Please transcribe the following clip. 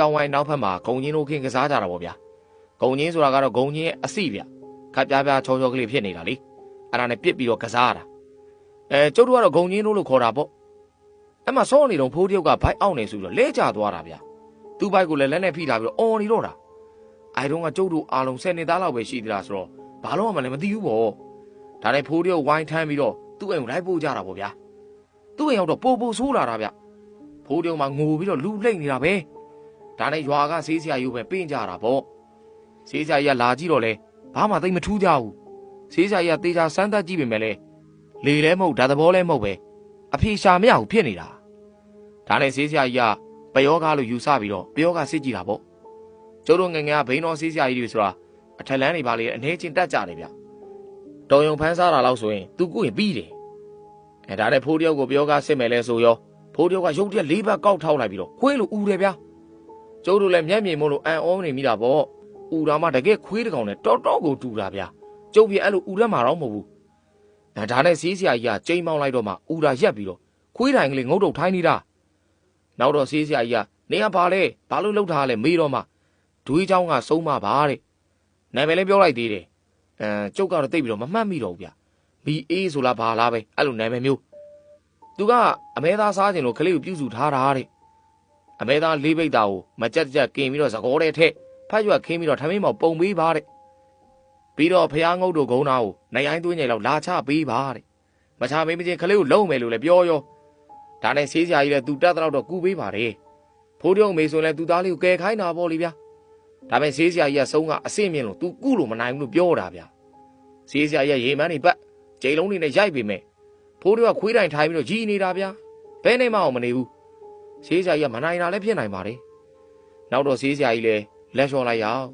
တောင်ဝိုင်းနောက်ဖက်မှာဂုံချင်းတို့ခင်းကစားကြတာပေါ့ဗျာဂုံချင်းဆိုတာကတော့ဂုံချင်းရဲ့အစီဗျခပ်ပြားပြားချောချောကလေးဖြစ်နေတာလေအဲ့ဒါနဲ့ပြစ်ပြီးတော့ကစားရတာကျုပ်တို့ကတော့ဂုံချင်းတို့လို့ခေါ်တာပေါ့အဲ့မှာစောနေတော့ဖိုးတယောက်ကဘိုက်အောက်နေဆိုပြီးတော့လဲကျသွားတာဗျသူ့ဘိုက်ကိုလည်းလက်နဲ့ဖိထားပြီးတော့အော်နေတော့တာအဲ့တုန်းကကျုပ်တို့အားလုံး10နှစ်သားလောက်ပဲရှိသေးတာဆိုတော့ဘာလို့မှလည်းမသိဘူးပေါ့ဒါနဲ့ဖိုးတယောက်ဝိုင်းထမ်းပြီးတော့သူ့အိမ်ကိုလိုက်ပို့ကြတာပေါ့ဗျာသူ့အိမ်ရောက်တော့ပို့ဆိုးလာတာဗျဖိုးတယောက်မှငိုပြီးတော့လူလှိမ့်နေတာပဲဒါနဲ့ရွာကဆေးဆရာကြီးပဲပင့်ကြတာပေါ့ဆေးဆရာကြီးကလာကြည့်တော့လဲဘာမှသိမထူးကြဘူးဆေးဆရာကြီးကတေချာစမ်းသပ်ကြည့်ပေမဲ့လေလေလည်းမဟုတ်ဓာတ်သဘောလည်းမဟုတ်ပဲအဖေရှာမရဘူးဖြစ်နေတာဒါနဲ့ဆေးဆရာကြီးကပယောဂလို့ယူဆပြီးတော့ပယောဂစစ်ကြည့်တာပေါ့ကျုပ်တို့ငငယ်ကဘိန်းတော်ဆေးဆရာကြီးတွေဆိုတာအထက်လန်းတွေပါလေအနေချင်းတက်ကြတယ်ဗျတော်ယုံဖန်းစားတာလောက်ဆိုရင်သူကုရင်ပြီးတယ်ဒါနဲ့ဖိုးတယောက်ကိုပယောဂစစ်မယ်လဲဆိုရောဖိုးတယောက်ကရုပ်တရက်၄ဘက်ကောက်ထောက်လိုက်ပြီးတော့ခွေးလိုဦးတယ်ဗျာကျုပ်တို့လည်းမျက်မြင်မို့လို့အံ့ဩနေမိတာပေါ့ဦးတော်မှတကယ်ခွေးတကောင်နဲ့တော်တော်ကိုတူတာဗျာကျုပ်ပြအဲ့လိုဦးရက်မှာတော့မဟုတ်ဘူးဒါနဲ့ဆေးဆရာကြီးကကျိန်းမောင်းလိုက်တော့မှဦးတာရက်ပြီးတော့ခွေးတိုင်ကလေးငုတ်တုတ်ထိုင်းနေတာနောက်တော့ဆေးဆရာကြီးကနေကဘာလဲဘာလို့လှုပ်ထားလဲမေးတော့မှဒွေးချောင်းကစုံးမပါတဲ့နာမည်လည်းပြောလိုက်သေးတယ်ကျုပ်ကတော့တိတ်ပြီးတော့မမှတ်မိတော့ဘူးဗျမီအေးဆိုလားဘာလားပဲအဲ့လိုနာမည်မျိုးသူကအမဲသားစားခြင်းလို့ကလေးကိုပြုစုထားတာတဲ့အမဲသားလေးပိတ်တာကိုမကြက်ကြက်ကင်ပြီးတော့သကောတဲ့ထက်ဖတ်ရွက်ခင်းပြီးတော့ထမင်းမောင်ပုံပေးပါတဲ့ပြီးတော့ဖျားငုတ်တို့ဂုံသားကိုနိုင်အိုင်းသွင်းကြလောက်လာချပေးပါတဲ့မချမင်းမချင်းကလေးကိုလုံးမယ်လို့လည်းပြောရောဒါနဲ့ဆေးဆရာကြီးလည်းသူတက်တော့ကူပေးပါတယ်ဖိုးတယောက်မေဆိုရင်လည်းသူသားလေးကိုကယ်ခိုင်းတာပေါ့လေဗျာဒါပေမဲ့ဆေးဆရာကြီးကဆုံးကအဆင့်မြင့်လို့သူကုလို့မနိုင်ဘူးလို့ပြောတာဗျာဆေးဆရာကြီးရေမန်းနေပတ်ကျိန်လုံးတွေနဲ့ရိုက်ပေမဲ့ဖိုးတယောက်ခွေးတိုင်ထိုင်ပြီးတော့ကြီးနေတာဗျာဘယ်နဲ့မှအောင်မနေဘူးဆေးဆရာကြီးကမနိုင်တာလည်းဖြစ်နိုင်ပါတယ်နောက်တော့ဆေးဆရာကြီးလည်းလက်လျှော်လိုက်ရအောင်